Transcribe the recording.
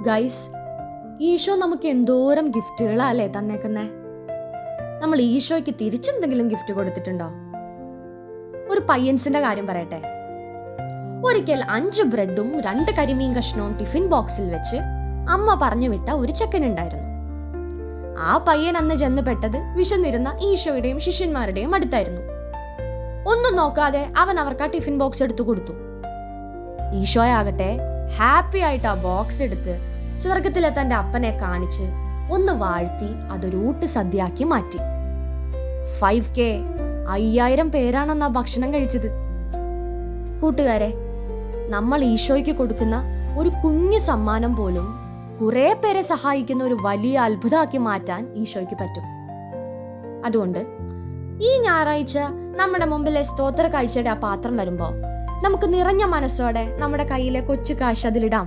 Guys, Isho നമുക്ക് എന്തോരം ഗിഫ്റ്റുകളല്ലേ തന്നേക്കുന്നേ. നമ്മൾ ഈശോയ്ക്ക് തിരിച്ചെന്തെങ്കിലും ഗിഫ്റ്റ് കൊടുത്തിട്ടുണ്ടോ? ഒരു പയ്യൻസിന്റെ കാര്യം പറയട്ടെ. ഒരിക്കൽ 5 ബ്രെഡും 2 കരിമീൻ കഷ്ണവും ടിഫിൻ ബോക്സിൽ വെച്ച് അമ്മ പറഞ്ഞു വിട്ട ഒരു ചെക്കനുണ്ടായിരുന്നു. ആ പയ്യൻ അന്ന് ചെന്നുപെട്ടത് വിശന്നിരുന്ന ഈശോയുടെയും ശിഷ്യന്മാരുടെയും അടുത്തായിരുന്നു. ഒന്നും നോക്കാതെ അവൻ അവർക്ക് ആ ടിഫിൻ ബോക്സ് എടുത്തു കൊടുത്തു. ഈശോയാകട്ടെ ഹാപ്പി ആയിട്ട് ആ ബോക്സ് എടുത്ത് സ്വർഗത്തിലെ തന്റെ അപ്പനെ കാണിച്ച് ഒന്ന് വാഴ്ത്തി അതൊരു ഊട്ട് സദ്യയാക്കി മാറ്റി. 5K 5000 പേരാണെന്നാ ഭക്ഷണം കഴിച്ചത്. കൂട്ടുകാരെ, നമ്മൾ ഈശോയ്ക്ക് കൊടുക്കുന്ന ഒരു കുഞ്ഞു സമ്മാനം പോലും കുറെ പേരെ സഹായിക്കുന്ന ഒരു വലിയ അത്ഭുതമാക്കി മാറ്റാൻ ഈശോയ്ക്ക് പറ്റും. അതുകൊണ്ട് ഈ ഞായറാഴ്ച നമ്മുടെ മുമ്പിലെ സ്തോത്ര കാഴ്ചയുടെ ആ പാത്രം വരുമ്പോൾ നമുക്ക് നിറഞ്ഞ മനസ്സോടെ നമ്മുടെ കയ്യിലെ കൊച്ചു കാശ് അതിലിടാം.